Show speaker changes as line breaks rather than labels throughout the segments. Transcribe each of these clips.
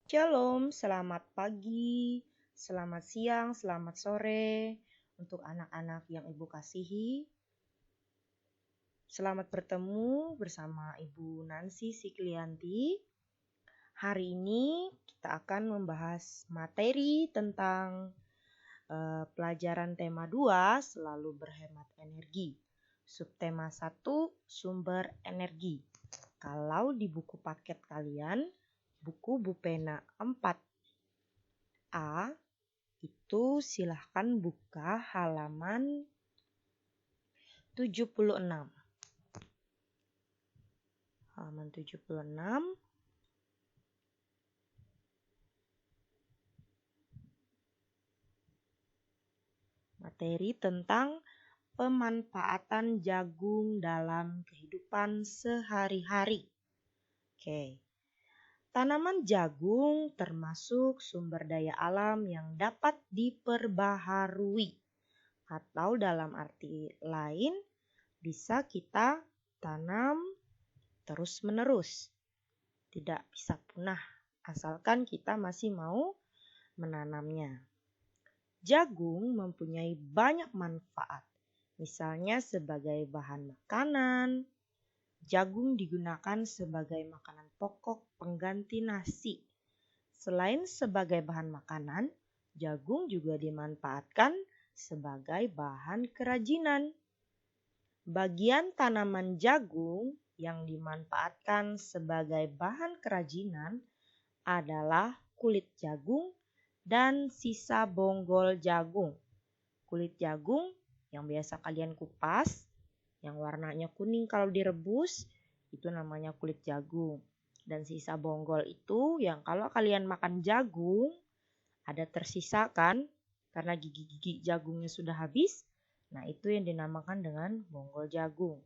Shalom, selamat pagi, selamat siang, selamat sore untuk anak-anak yang Ibu kasihi. Selamat bertemu bersama Ibu Nancy Siklianti. Hari ini kita akan membahas materi tentang pelajaran tema 2, selalu berhemat energi. Subtema 1, sumber energi. Kalau di buku paket kalian, buku Bupena 4A, itu silahkan buka halaman 76. Halaman 76. Materi tentang pemanfaatan jagung dalam kehidupan sehari-hari. Oke. Tanaman jagung termasuk sumber daya alam yang dapat diperbaharui, atau dalam arti lain bisa kita tanam terus-menerus. Tidak bisa punah asalkan kita masih mau menanamnya. Jagung mempunyai banyak manfaat. Misalnya sebagai bahan makanan, jagung digunakan sebagai makanan pokok pengganti nasi. Selain sebagai bahan makanan, jagung juga dimanfaatkan sebagai bahan kerajinan. Bagian tanaman jagung yang dimanfaatkan sebagai bahan kerajinan adalah kulit jagung dan sisa bonggol jagung. Kulit jagung yang biasa kalian kupas, yang warnanya kuning kalau direbus, itu namanya kulit jagung. Dan sisa bonggol itu yang kalau kalian makan jagung, ada tersisa kan, karena gigi-gigi jagungnya sudah habis. Nah, itu yang dinamakan dengan bonggol jagung.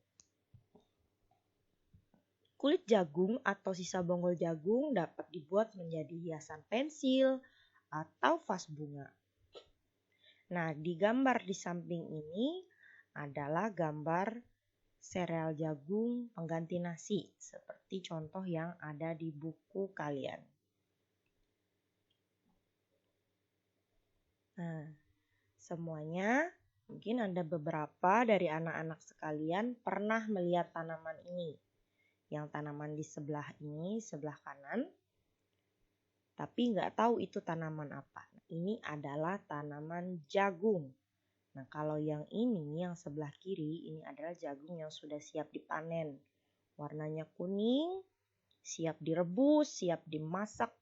Kulit jagung atau sisa bonggol jagung dapat dibuat menjadi hiasan pensil atau vas bunga. Nah, di gambar di samping ini adalah gambar sereal jagung pengganti nasi, seperti contoh yang ada di buku kalian. Nah, semuanya mungkin ada beberapa dari anak-anak sekalian pernah melihat tanaman ini. Yang tanaman di sebelah ini, sebelah kanan, tapi nggak tahu itu tanaman apa. Ini adalah tanaman jagung. Nah, kalau yang ini, yang sebelah kiri, ini adalah jagung yang sudah siap dipanen. Warnanya kuning, siap direbus, siap dimasak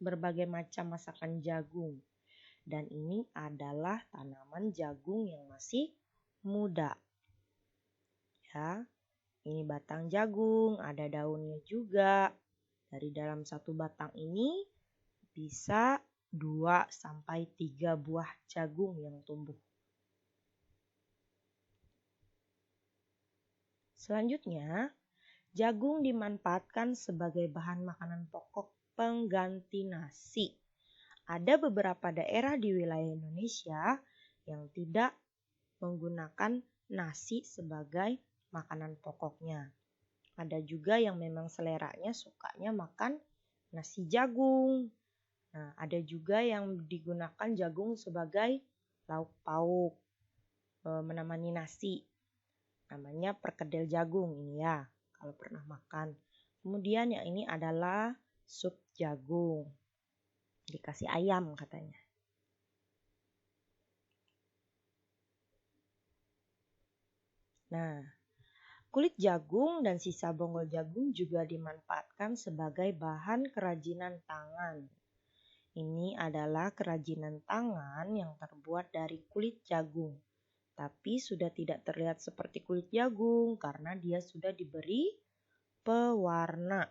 berbagai macam masakan jagung. Dan ini adalah tanaman jagung yang masih muda. Ya, ini batang jagung, ada daunnya juga. Dari dalam satu batang ini bisa 2-3 buah jagung yang tumbuh. Selanjutnya, jagung dimanfaatkan sebagai bahan makanan pokok pengganti nasi. Ada beberapa daerah di wilayah Indonesia yang tidak menggunakan nasi sebagai makanan pokoknya. Ada juga yang memang seleranya sukanya makan nasi jagung. Nah, ada juga yang digunakan jagung sebagai lauk pauk, menemani nasi. Namanya perkedel jagung ini ya, kalau pernah makan. Kemudian yang ini adalah sup jagung. Dikasih ayam katanya. Nah, kulit jagung dan sisa bonggol jagung juga dimanfaatkan sebagai bahan kerajinan tangan. Ini adalah kerajinan tangan yang terbuat dari kulit jagung. Tapi sudah tidak terlihat seperti kulit jagung karena dia sudah diberi pewarna.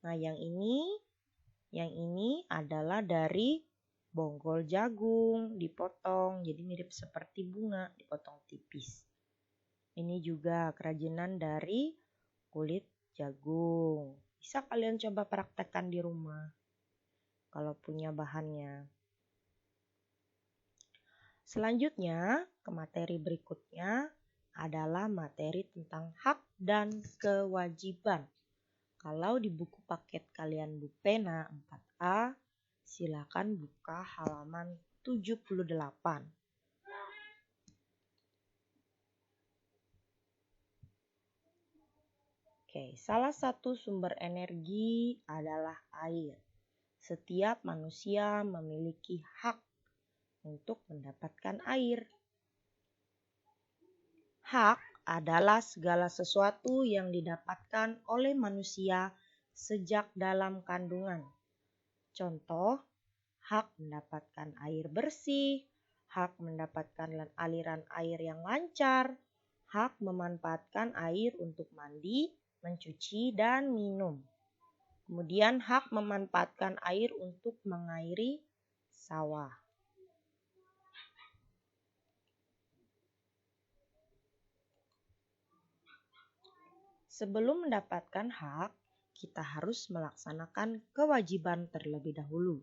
Nah, yang ini adalah dari bonggol jagung dipotong, jadi mirip seperti bunga, dipotong tipis. Ini juga kerajinan dari kulit jagung. Bisa kalian coba praktekkan di rumah kalau punya bahannya. Selanjutnya, ke materi berikutnya adalah materi tentang hak dan kewajiban. Kalau di buku paket kalian Bupena 4A, Silakan buka halaman 78. Oke, salah satu sumber energi adalah air. Setiap manusia memiliki hak untuk mendapatkan air. Hak adalah segala sesuatu yang didapatkan oleh manusia sejak dalam kandungan. Contoh, hak mendapatkan air bersih, hak mendapatkan aliran air yang lancar, hak memanfaatkan air untuk mandi, mencuci, dan minum. Kemudian hak memanfaatkan air untuk mengairi sawah. Sebelum mendapatkan hak, kita harus melaksanakan kewajiban terlebih dahulu.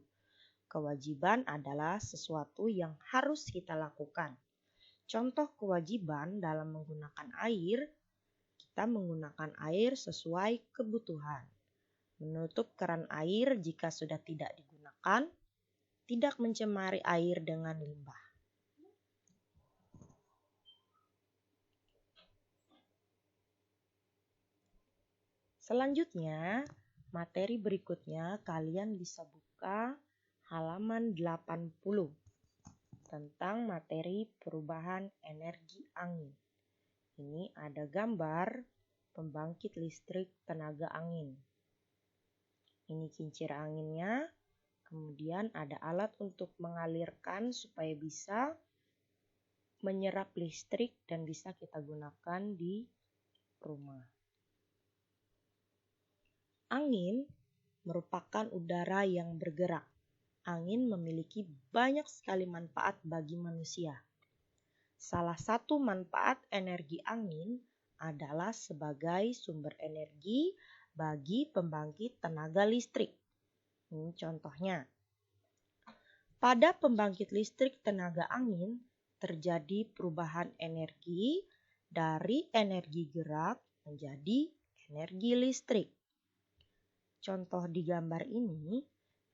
Kewajiban adalah sesuatu yang harus kita lakukan. Contoh kewajiban dalam menggunakan air, kita menggunakan air sesuai kebutuhan. Menutup keran air jika sudah tidak digunakan, tidak mencemari air dengan limbah. Selanjutnya, materi berikutnya kalian bisa buka halaman 80 tentang materi perubahan energi angin. Ini ada gambar pembangkit listrik tenaga angin. Ini kincir anginnya, kemudian ada alat untuk mengalirkan supaya bisa menyerap listrik dan bisa kita gunakan di rumah. Angin merupakan udara yang bergerak. Angin memiliki banyak sekali manfaat bagi manusia. Salah satu manfaat energi angin adalah sebagai sumber energi bagi pembangkit tenaga listrik. Ini contohnya. Pada pembangkit listrik tenaga angin terjadi perubahan energi dari energi gerak menjadi energi listrik. Contoh di gambar ini,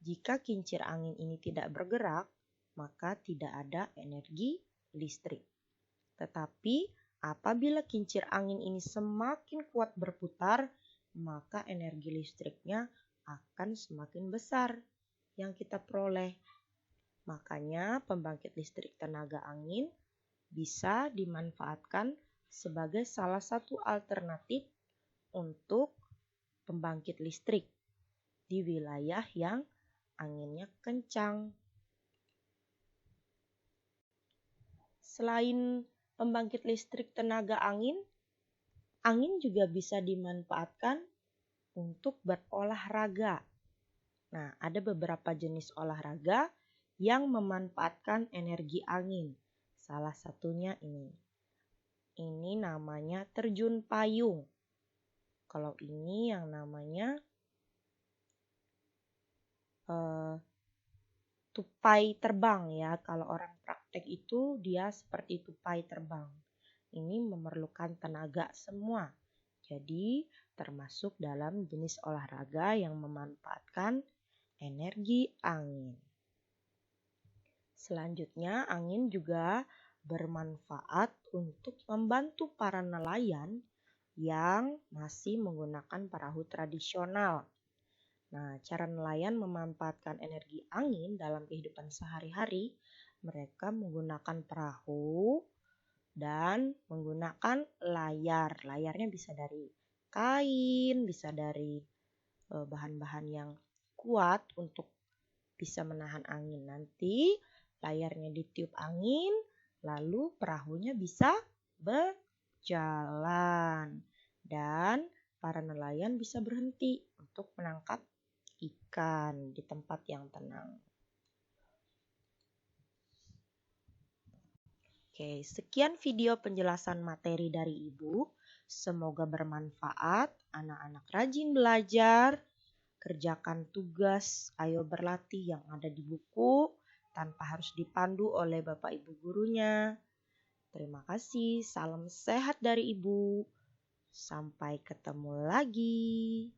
jika kincir angin ini tidak bergerak, maka tidak ada energi listrik. Tetapi apabila kincir angin ini semakin kuat berputar, maka energi listriknya akan semakin besar yang kita peroleh. Makanya pembangkit listrik tenaga angin bisa dimanfaatkan sebagai salah satu alternatif untuk pembangkit listrik di wilayah yang anginnya kencang. Selain pembangkit listrik tenaga angin juga bisa dimanfaatkan untuk berolahraga. Nah, ada beberapa jenis olahraga yang memanfaatkan energi angin. Salah satunya ini. Ini namanya terjun payung. Kalau ini yang namanya tupai terbang ya. Kalau orang praktek itu dia seperti tupai terbang. Ini memerlukan tenaga semua. Jadi termasuk dalam jenis olahraga yang memanfaatkan energi angin. Selanjutnya, angin juga bermanfaat untuk membantu para nelayan yang masih menggunakan perahu tradisional. Nah, cara nelayan memanfaatkan energi angin dalam kehidupan sehari-hari, mereka menggunakan perahu dan menggunakan layar. Layarnya bisa dari kain, bisa dari bahan-bahan yang kuat untuk bisa menahan angin. Nanti layarnya ditiup angin, lalu perahunya bisa berjalan. Dan para nelayan bisa berhenti untuk menangkap ikan di tempat yang tenang. Oke, sekian video penjelasan materi dari Ibu. Semoga bermanfaat. Anak-anak rajin belajar, kerjakan tugas, ayo berlatih yang ada di buku tanpa harus dipandu oleh Bapak Ibu gurunya. Terima kasih, salam sehat dari Ibu. Sampai ketemu lagi.